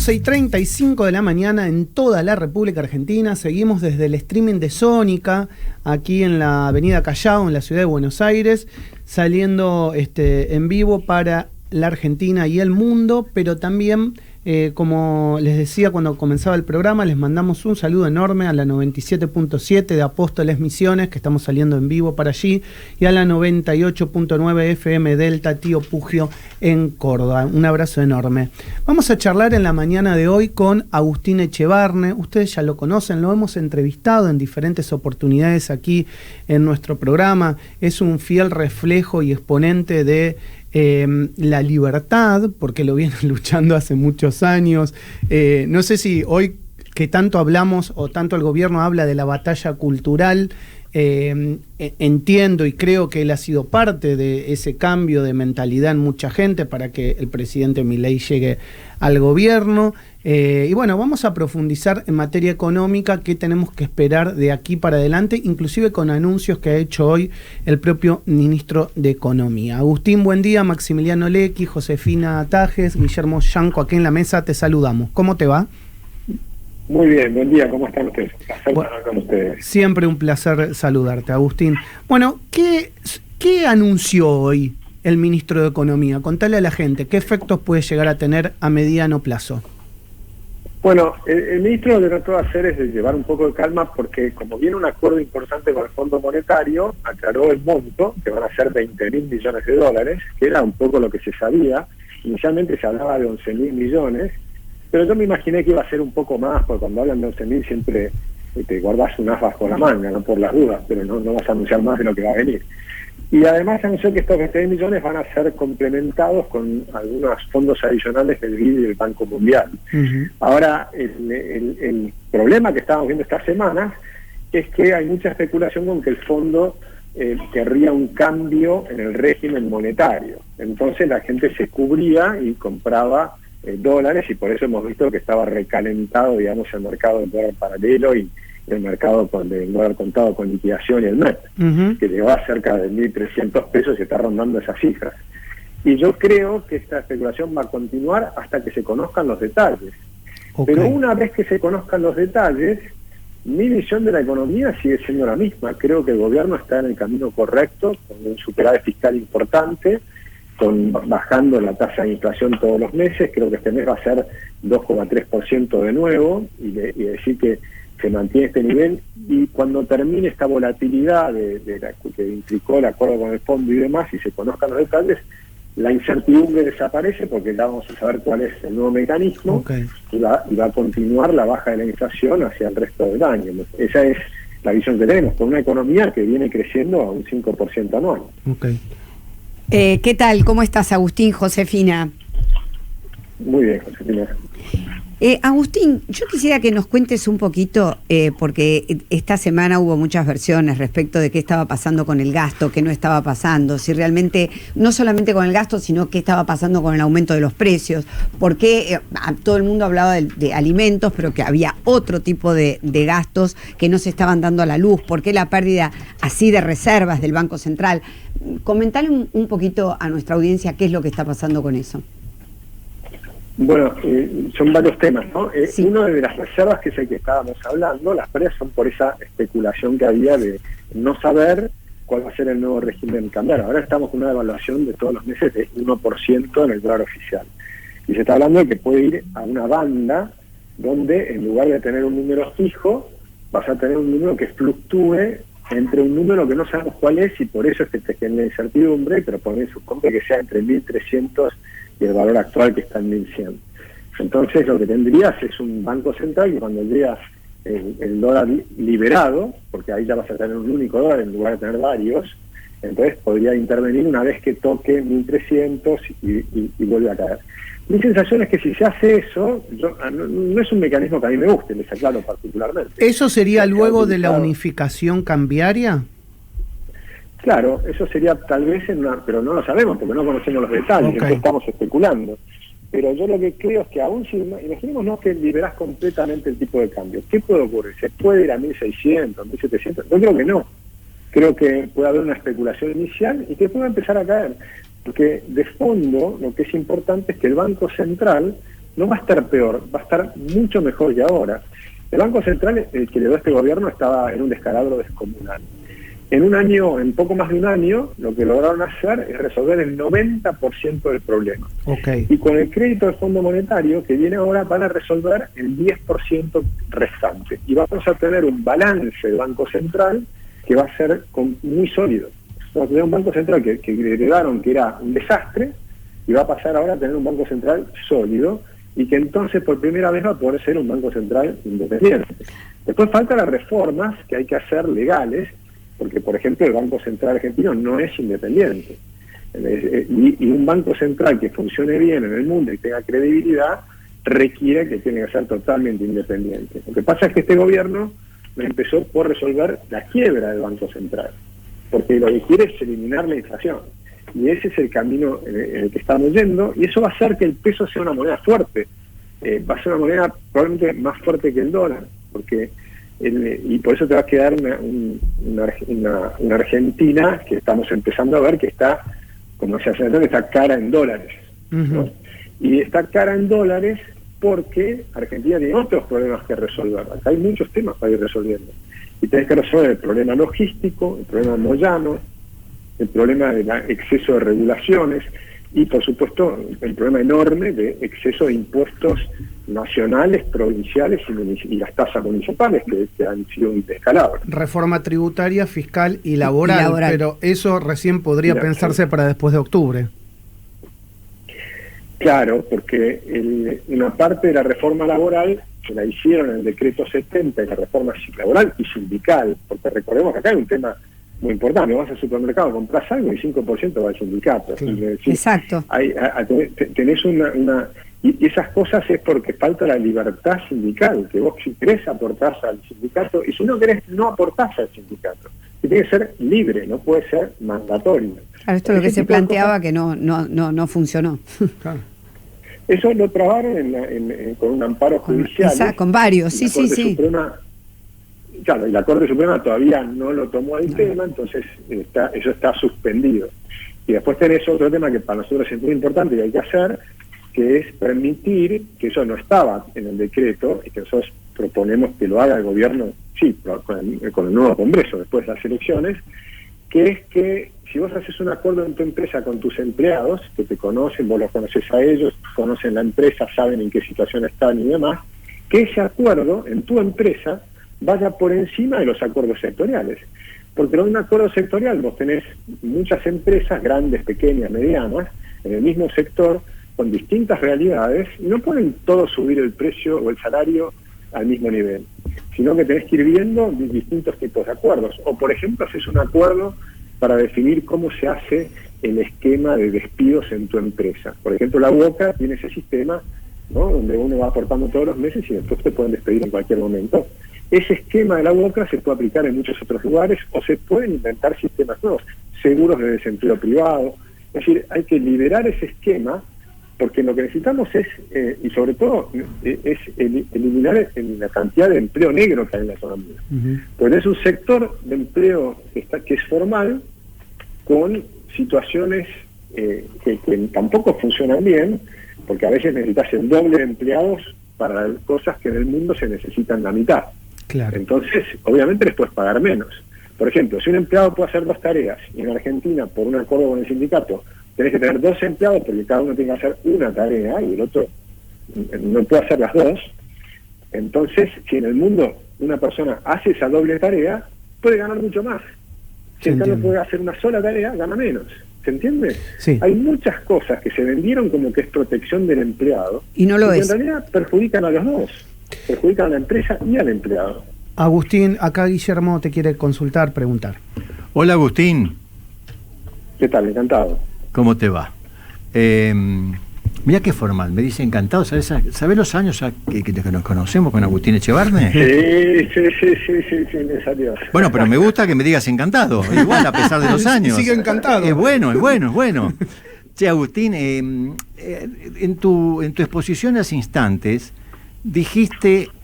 11:35 de la mañana en toda la República Argentina. Seguimos desde el streaming de Sónica, aquí en la avenida Callao, en la ciudad de Buenos Aires, saliendo en vivo para la Argentina y el mundo, pero también, como les decía cuando comenzaba el programa, les mandamos un saludo enorme a la 97.7 de Apóstoles Misiones, que estamos saliendo en vivo para allí, y a la 98.9 FM Delta Tío Pugio en Córdoba. Un abrazo enorme. Vamos a charlar en la mañana de hoy con Agustín Echevarne. Ustedes ya lo conocen, lo hemos entrevistado en diferentes oportunidades aquí en nuestro programa. Es un fiel reflejo y exponente de la libertad, porque lo viene luchando hace muchos años. No sé si hoy que tanto hablamos o tanto el gobierno habla de la batalla cultural, entiendo y creo que él ha sido parte de ese cambio de mentalidad en mucha gente para que el presidente Milei llegue al gobierno. Y bueno, vamos a profundizar en materia económica, qué tenemos que esperar de aquí para adelante, inclusive con anuncios que ha hecho hoy el propio ministro de Economía. Agustín, buen día. Maximiliano Lecchi, Josefina Tajes, Guillermo Yanco, aquí en la mesa te saludamos. ¿Cómo te va? Muy bien, buen día, ¿cómo están ustedes? Un placer hablar con ustedes. Siempre un placer saludarte, Agustín. Bueno, ¿qué anunció hoy el ministro de Economía? Contale a la gente, ¿qué efectos puede llegar a tener a mediano plazo? Bueno, el ministro lo que trató de hacer es de llevar un poco de calma porque como viene un acuerdo importante con el Fondo Monetario, aclaró el monto, que van a ser 20.000 millones de dólares, que era un poco lo que se sabía. Inicialmente se hablaba de 11.000 millones, pero yo me imaginé que iba a ser un poco más, porque cuando hablan de 11.000 siempre te guardas un as bajo la manga, no por las dudas, pero no vas a anunciar más de lo que va a venir. Y además anunció que estos 20.000 millones van a ser complementados con algunos fondos adicionales del BID y del Banco Mundial. Ahora, el problema que estamos viendo estas semanas es que hay mucha especulación con que el fondo querría un cambio en el régimen monetario. Entonces la gente se cubría y compraba dólares, y por eso hemos visto que estaba recalentado, digamos, el mercado del dólar paralelo y el mercado del dólar contado con liquidación y el MEP, que llegó a cerca de 1.300 pesos y está rondando esas cifras. Y yo creo que esta especulación va a continuar hasta que se conozcan los detalles. Pero una vez que se conozcan los detalles, mi visión de la economía sigue siendo la misma. Creo que el gobierno está en el camino correcto, con un superávit fiscal importante, bajando la tasa de inflación todos los meses. Creo que este mes va a ser 2,3% de nuevo, y decir que se mantiene este nivel, y cuando termine esta volatilidad que implicó el acuerdo con el fondo y demás, y se conozcan los detalles, la incertidumbre desaparece porque ya vamos a saber cuál es el nuevo mecanismo, y va a continuar la baja de la inflación hacia el resto del año. Esa es la visión que tenemos, con una economía que viene creciendo a un 5% anual. ¿Qué tal? ¿Cómo estás, Agustín? Josefina. Muy bien, Josefina. Agustín, yo quisiera que nos cuentes un poquito, porque esta semana hubo muchas versiones respecto de qué estaba pasando con el gasto, qué no estaba pasando, si realmente, no solamente con el gasto, sino qué estaba pasando con el aumento de los precios, porque todo el mundo hablaba de alimentos, pero que había otro tipo de gastos que no se estaban dando a la luz, por qué la pérdida así de reservas del Banco Central. Comentale un poquito a nuestra audiencia qué es lo que está pasando con eso. Bueno, son varios temas, ¿no? Sí. Uno de las reservas, que es el que estábamos hablando, las pérdidas son por esa especulación que había de no saber cuál va a ser el nuevo régimen cambiario. Ahora estamos con una devaluación de todos los meses de 1% en el dólar oficial. Y se está hablando de que puede ir a una banda donde, en lugar de tener un número fijo, vas a tener un número que fluctúe entre un número que no sabemos cuál es, y por eso es que te genera incertidumbre, pero supone que sea entre 1.300 y el valor actual, que está en 1.100. Entonces lo que tendrías es un banco central que cuando llegas el dólar liberado, porque ahí ya vas a tener un único dólar en lugar de tener varios, entonces podría intervenir una vez que toque 1.300 y vuelve a caer. Mi sensación es que si se hace eso, no es un mecanismo que a mí me guste, les aclaro particularmente. ¿Eso sería luego de la unificación cambiaria? Claro, eso sería tal vez pero no lo sabemos porque no conocemos los detalles, entonces estamos especulando. Pero yo lo que creo es que aún si, imaginémonos que liberás completamente el tipo de cambio, ¿qué puede ocurrir? ¿Se puede ir a 1.600, 1.700? Yo creo que no. Creo que puede haber una especulación inicial y que pueda empezar a caer. Porque de fondo lo que es importante es que el Banco Central no va a estar peor, va a estar mucho mejor que ahora. El Banco Central, el que le dio este gobierno, estaba en un descalabro descomunal. En poco más de un año, lo que lograron hacer es resolver el 90% del problema. Okay. Y con el crédito del Fondo Monetario que viene ahora van a resolver el 10% restante. Y vamos a tener un balance del Banco Central que va a ser muy sólido. Vamos a tener un Banco Central que heredaron que era un desastre y va a pasar ahora a tener un Banco Central sólido y que entonces por primera vez va a poder ser un Banco Central independiente. Después faltan las reformas que hay que hacer legales, porque, por ejemplo, el Banco Central argentino no es independiente. Y un Banco Central que funcione bien en el mundo y tenga credibilidad requiere que tiene que ser totalmente independiente. Lo que pasa es que este gobierno empezó por resolver la quiebra del Banco Central, porque lo que quiere es eliminar la inflación. Y ese es el camino en el que estamos yendo, y eso va a hacer que el peso sea una moneda fuerte. Va a ser una moneda probablemente más fuerte que el dólar, porque y por eso te va a quedar una Argentina que estamos empezando a ver que está, como se hace, está cara en dólares, ¿no? Y está cara en dólares porque Argentina tiene otros problemas que resolver. Acá hay muchos temas para ir resolviendo. Y tenés que resolver el problema logístico, el problema moyano, el problema del exceso de regulaciones y, por supuesto, el problema enorme de exceso de impuestos nacionales, provinciales y las tasas municipales que han sido un descalabro. Reforma tributaria, fiscal y laboral, pero eso recién podría pensarse para después de octubre. Claro, porque una parte de la reforma laboral que la hicieron en el decreto 70, la reforma laboral y sindical, porque recordemos que acá hay un tema muy importante: vas al supermercado, compras algo y 5% va al sindicato. Claro. Y decir, exacto. Tenés y esas cosas es porque falta la libertad sindical, que vos si querés aportás al sindicato, y si no querés no aportás al sindicato. Y tiene que ser libre, no puede ser mandatorio. Claro, esto es lo que se planteaba que no funcionó. Claro. Eso lo trabaron con un amparo judicial. Con varios, sí. Claro, y la Corte Suprema todavía no lo tomó el tema, entonces eso está suspendido. Y después tenés otro tema que para nosotros es muy importante y hay que hacer, que es permitir, que eso no estaba en el decreto, y que nosotros proponemos que lo haga el gobierno, sí, con el nuevo Congreso después de las elecciones, que es que si vos haces un acuerdo en tu empresa con tus empleados, que te conocen, vos los conoces a ellos, conocen la empresa, saben en qué situación están y demás, que ese acuerdo en tu empresa vaya por encima de los acuerdos sectoriales. Porque en un acuerdo sectorial vos tenés muchas empresas, grandes, pequeñas, medianas, en el mismo sector, con distintas realidades, y no pueden todos subir el precio o el salario al mismo nivel, sino que tenés que ir viendo distintos tipos de acuerdos. O, por ejemplo, haces un acuerdo para definir cómo se hace el esquema de despidos en tu empresa. Por ejemplo, la Boca tiene ese sistema, ¿no?, donde uno va aportando todos los meses y después te pueden despedir en cualquier momento. Ese esquema de la Boca se puede aplicar en muchos otros lugares, o se pueden inventar sistemas nuevos, seguros de desempleo privado. Es decir, hay que liberar ese esquema, porque lo que necesitamos es, y sobre todo, es eliminar la cantidad de empleo negro que hay en la economía. Porque es un sector de empleo que es formal, con situaciones que tampoco funcionan bien, porque a veces necesitas el doble de empleados para cosas que en el mundo se necesitan la mitad. Claro. Entonces, obviamente les puedes pagar menos. Por ejemplo, si un empleado puede hacer 2 tareas, y en Argentina, por un acuerdo con el sindicato, tenés que tener 2 empleados porque cada uno tiene que hacer una tarea y el otro no puede hacer las 2. Entonces, si en el mundo una persona hace esa doble tarea, puede ganar mucho más. Si en cambio puede hacer una sola tarea, gana menos. ¿Se entiende? Sí. Hay muchas cosas que se vendieron como que es protección del empleado y no lo es. En realidad perjudican a los dos. Perjudican a la empresa y al empleado. Agustín, acá Guillermo te quiere consultar, preguntar. Hola, Agustín. ¿Qué tal? Encantado. ¿Cómo te va? Mirá qué formal, me dice encantado. ¿Sabés los años que nos conocemos con Agustín Echevarne? Sí, me salió. Bueno, pero me gusta que me digas encantado, igual a pesar de los años. Sigue encantado. Es bueno. Che, Agustín, en tu exposición hace instantes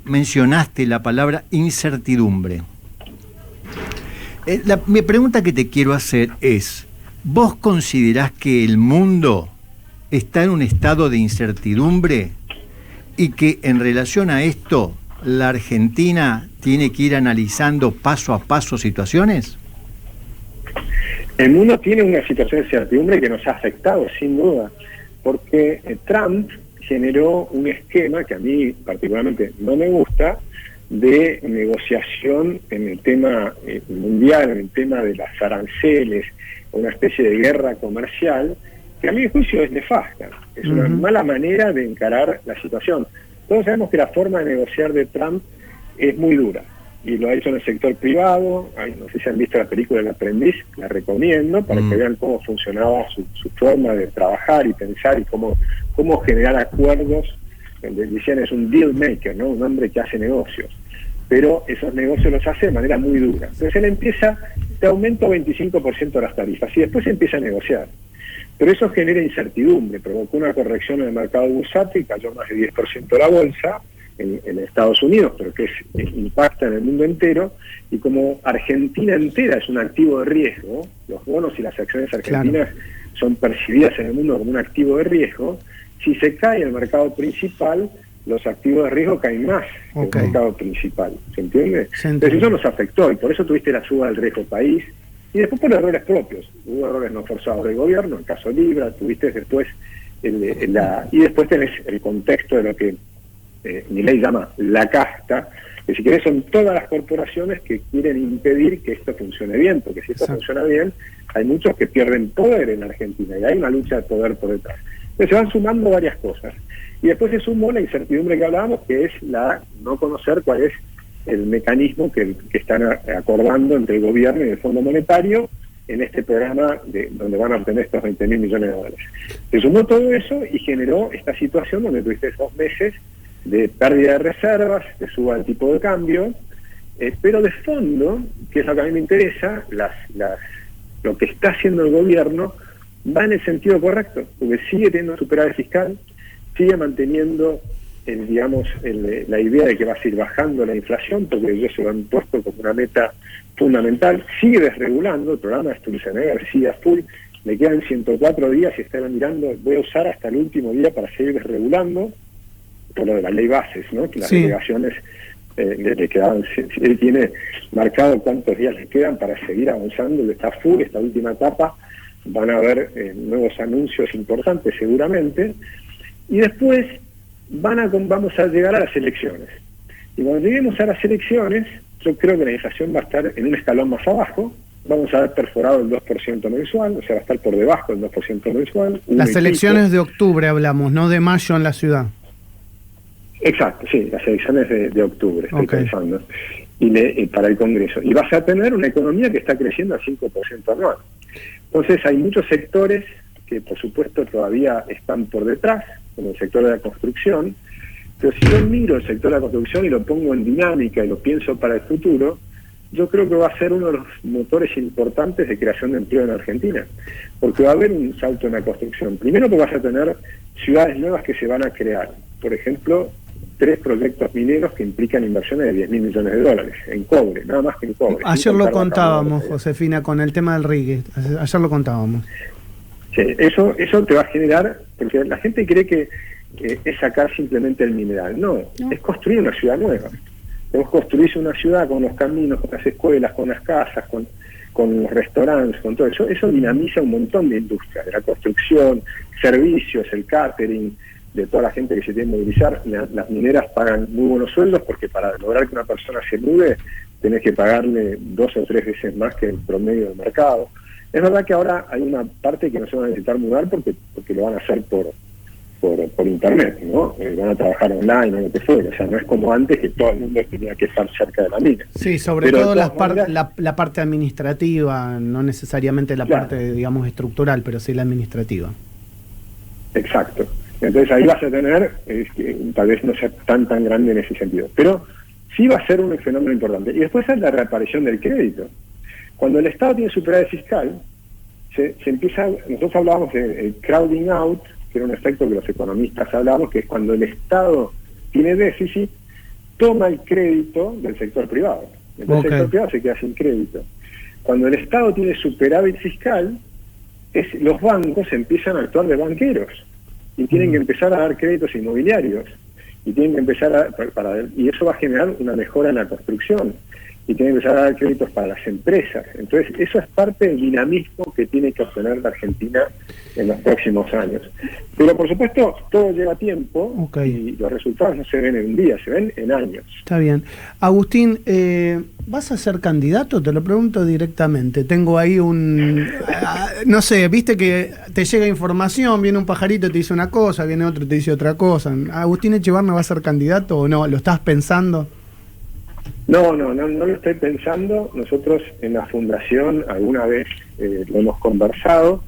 mencionaste la palabra incertidumbre. Mi pregunta que te quiero hacer es: ¿vos considerás que el mundo está en un estado de incertidumbre? y que en relación a esto la Argentina tiene que ir analizando paso a paso situaciones? El mundo tiene una situación de incertidumbre que nos ha afectado, sin duda, porque Trump generó un esquema que a mí particularmente no me gusta, de negociación en el tema mundial, en el tema de las aranceles, una especie de guerra comercial, que a mi juicio es nefasta, es una mala manera de encarar la situación. Todos sabemos que la forma de negociar de Trump es muy dura, y lo ha hecho en el sector privado. No sé si han visto la película El Aprendiz, la recomiendo, para que vean cómo funcionaba su forma de trabajar y pensar, y cómo generar acuerdos. Decían, es un deal maker, ¿no? Un hombre que hace negocios, pero esos negocios los hace de manera muy dura. Entonces él empieza, te aumento 25% las tarifas, y después empieza a negociar. Pero eso genera incertidumbre, provocó una corrección en el mercado bursátil, cayó más de 10% la bolsa en Estados Unidos, pero que impacta en el mundo entero, y como Argentina entera es un activo de riesgo, los bonos y las acciones argentinas son percibidas en el mundo como un activo de riesgo. Si se cae el mercado principal, los activos de riesgo caen más que el mercado principal, ¿se entiende? Entonces eso nos afectó, y por eso tuviste la suba del riesgo país, y después por errores propios. Hubo errores no forzados del gobierno, el caso Libra, tuviste después y después tenés el contexto de lo que Milei llama la casta, que si querés son todas las corporaciones que quieren impedir que esto funcione bien, porque si esto funciona bien, hay muchos que pierden poder en Argentina, y hay una lucha de poder por detrás. Entonces se van sumando varias cosas. Y después se sumó la incertidumbre que hablábamos, que es la no conocer cuál es el mecanismo que están acordando entre el gobierno y el Fondo Monetario en este programa donde van a obtener estos 20.000 millones de dólares. Se sumó todo eso y generó esta situación donde tuviste 2 meses de pérdida de reservas, de suba del tipo de cambio, pero de fondo, que es lo que a mí me interesa, lo que está haciendo el gobierno va en el sentido correcto, porque sigue teniendo superávit fiscal, sigue manteniendo la idea de que va a seguir bajando la inflación, porque ellos se lo han puesto como una meta fundamental, sigue desregulando. El programa de Sturzenegger sigue a full, le quedan 104 días y están mirando, voy a usar hasta el último día para seguir desregulando, por lo de la ley bases, ¿no? Que las delegaciones le quedaban, él tiene marcado cuántos días le quedan para seguir avanzando, él está full, esta última etapa, van a haber nuevos anuncios importantes seguramente, y después vamos a llegar a las elecciones. Y cuando lleguemos a las elecciones, yo creo que la inflación va a estar en un escalón más abajo, vamos a haber perforado el 2% mensual, o sea, va a estar por debajo del 2% mensual. Las elecciones de octubre hablamos, no de mayo en la ciudad. Exacto, sí, las elecciones de octubre, estoy pensando, y para el Congreso. Y vas a tener una economía que está creciendo al 5% anual. Entonces hay muchos sectores que por supuesto todavía están por detrás, como el sector de la construcción, pero si yo miro el sector de la construcción y lo pongo en dinámica y lo pienso para el futuro, yo creo que va a ser uno de los motores importantes de creación de empleo en Argentina, porque va a haber un salto en la construcción. Primero porque vas a tener ciudades nuevas que se van a crear, por ejemplo, 3 proyectos mineros que implican inversiones de 10.000 millones de dólares en cobre, nada más que en cobre. Ayer lo contábamos, Josefina, con el tema del Rigui, ayer lo contábamos. Sí, eso te va a generar, porque la gente cree que es sacar simplemente el mineral. No, es construir una ciudad nueva. Vos construís una ciudad con los caminos, con las escuelas, con las casas, con los restaurantes, con todo eso. Eso dinamiza un montón de industrias, de la construcción, servicios, el catering, de toda la gente que se tiene que movilizar. Las mineras pagan muy buenos sueldos, porque para lograr que una persona se mude tenés que pagarle 2 o 3 veces más que el promedio del mercado. Es verdad que ahora hay una parte que no se van a necesitar mudar porque lo van a hacer por internet, ¿no? Van a trabajar online o lo que fuera. O sea, no es como antes que todo el mundo tenía que estar cerca de la mina. Sí, sobre todo la parte administrativa, no necesariamente la parte, digamos, estructural, pero sí la administrativa. Exacto. Entonces ahí vas a tener, tal vez no sea tan grande en ese sentido, pero sí va a ser un fenómeno importante. Y después es la reaparición del crédito. Cuando el Estado tiene superávit fiscal, se empieza, nosotros hablábamos del crowding out, que era un efecto que los economistas hablábamos, que es cuando el Estado tiene déficit, toma el crédito del sector privado. Entonces el sector privado se queda sin crédito. Cuando el Estado tiene superávit fiscal, los bancos empiezan a actuar de banqueros y tienen que empezar a dar créditos inmobiliarios. y tienen que empezar y eso va a generar una mejora en la construcción, y tienen que empezar a dar créditos para las empresas. Entonces, eso es parte del dinamismo que tiene que obtener la Argentina en los próximos años. Pero, por supuesto, todo lleva tiempo, y los resultados no se ven en un día, se ven en años. Está bien. Agustín, ¿vas a ser candidato? Te lo pregunto directamente. Tengo ahí no sé, viste que te llega información, viene un pajarito y te dice una cosa, viene otro y te dice otra cosa. ¿Agustín Echevarne va a ser candidato o no? ¿Lo estás pensando? No lo estoy pensando. Nosotros en la Fundación alguna vez lo hemos conversado,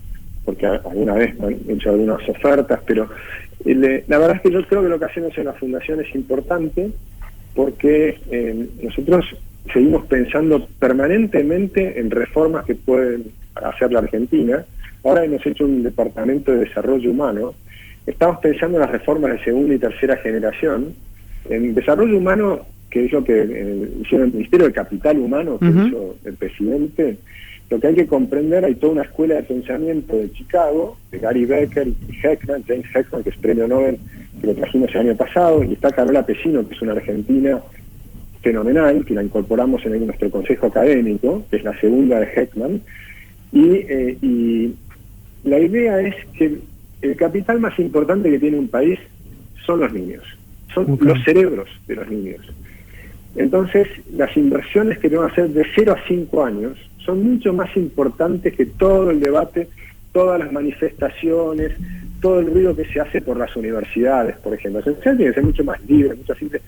porque alguna vez han hecho algunas ofertas, pero la verdad es que yo creo que lo que hacemos en la Fundación es importante, porque nosotros seguimos pensando permanentemente en reformas que pueden hacer la Argentina. Ahora hemos hecho un departamento de desarrollo humano, estamos pensando en las reformas de segunda y tercera generación. En desarrollo humano, que es lo que hizo el Ministerio de Capital Humano, que hizo el presidente, lo que hay que comprender, hay toda una escuela de pensamiento de Chicago, de Gary Becker y Heckman, James Heckman, que es premio Nobel, que lo trajimos el año pasado, y está Carola Pesino, que es una argentina fenomenal, que la incorporamos en nuestro consejo académico, que es la segunda de Heckman, y la idea es que el capital más importante que tiene un país son los niños, son los cerebros de los niños. Entonces, las inversiones que tenemos que hacer de 0 a 5 años son mucho más importantes que todo el debate, todas las manifestaciones, todo el ruido que se hace por las universidades, por ejemplo. O sea, tiene que ser mucho más libre, mucho simple.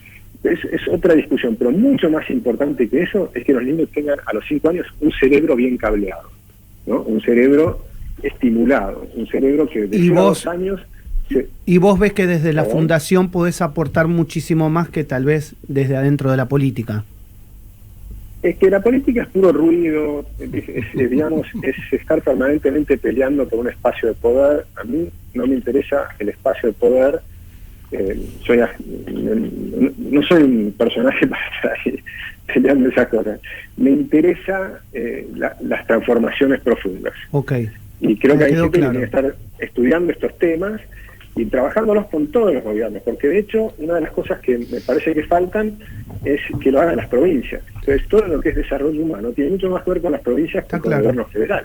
Es otra discusión, pero mucho más importante que eso es que los niños tengan a los 5 años un cerebro bien cableado, ¿no? Un cerebro estimulado, un cerebro que de 0 a 2 años... ¿Y vos ves que desde la Fundación podés aportar muchísimo más que tal vez desde adentro de la política? Es que la política es puro ruido, digamos, es estar permanentemente peleando por un espacio de poder. A mí no me interesa el espacio de poder. No soy un personaje para estar ahí peleando esas cosas. Me interesa las transformaciones profundas. Y creo que hay gente que tiene que estar estudiando estos temas y trabajándolos con todos los gobiernos, porque de hecho una de las cosas que me parece que faltan es que lo hagan las provincias. Entonces todo lo que es desarrollo humano tiene mucho más que ver con las provincias que con el gobierno federal.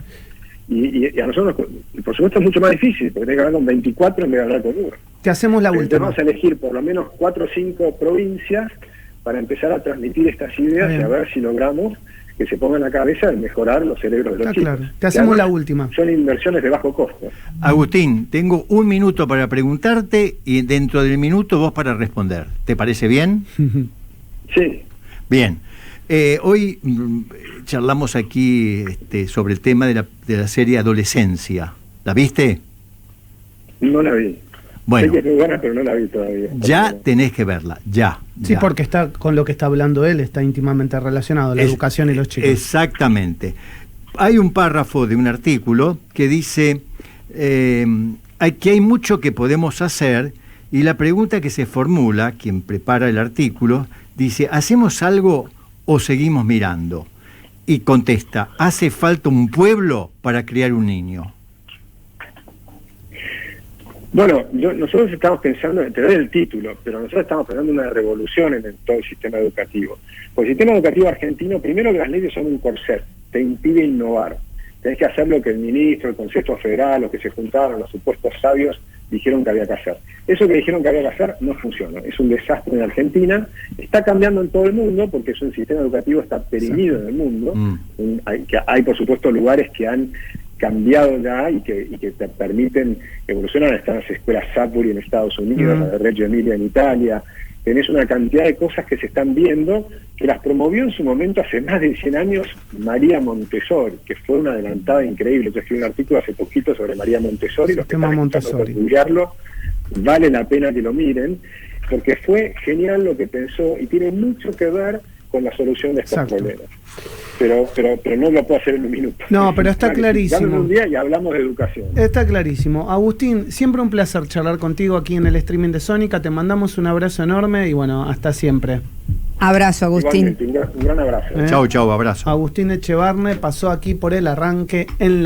Y a nosotros, por supuesto, es mucho más difícil, porque hay que hablar con 24 en vez de hablar con 1. Te hacemos la última. Vamos a elegir por lo menos 4 o 5 provincias para empezar a transmitir estas ideas y a ver si logramos que se pongan a la cabeza de mejorar los cerebros de los chicos. Claro. Te hacemos la última. Son inversiones de bajo costo. Agustín, tengo 1 minuto para preguntarte y dentro del minuto vos para responder. ¿Te parece bien? Sí. Bien. Hoy charlamos aquí sobre el tema de la serie Adolescencia. ¿La viste? No la vi. Bueno, sé que es muy buena, pero no la vi todavía. Ya tenés que verla, ya. Sí, porque está con lo que está hablando él, está íntimamente relacionado, la educación y los chicos. Exactamente. Hay un párrafo de un artículo que dice que hay mucho que podemos hacer, y la pregunta que se formula, quien prepara el artículo, dice, ¿hacemos algo o seguimos mirando? Y contesta, ¿hace falta un pueblo para criar un niño? Bueno, nosotros estamos pensando, te doy el título, pero nosotros estamos pensando en una revolución en todo el sistema educativo. Porque el sistema educativo argentino, primero que las leyes son un corset, te impide innovar. Tenés que hacer lo que el ministro, el Consejo Federal, los que se juntaron, los supuestos sabios, dijeron que había que hacer. Eso que dijeron que había que hacer no funciona, es un desastre en Argentina, está cambiando en todo el mundo porque es un sistema educativo está perimido en el mundo. Hay por supuesto lugares que han cambiado ya y que te permiten evolucionar. Están las escuelas Sapuri en Estados Unidos, la de Reggio Emilia en Italia. Tenés una cantidad de cosas que se están viendo, que las promovió en su momento hace más de 100 años María Montessori, que fue una adelantada increíble. Yo escribí un artículo hace poquito sobre María Montessori, los que están intentando estudiarlo, vale la pena que lo miren, porque fue genial lo que pensó y tiene mucho que ver con la solución de estos problemas. Pero no lo puedo hacer en un minuto. No, pero está clarísimo. Dame un día y hablamos de educación. Está clarísimo. Agustín, siempre un placer charlar contigo aquí en el streaming de Sónica. Te mandamos un abrazo enorme y bueno, hasta siempre. Abrazo, Agustín. Un gran abrazo. Chau, abrazo. Agustín Echevarne pasó aquí por el arranque en la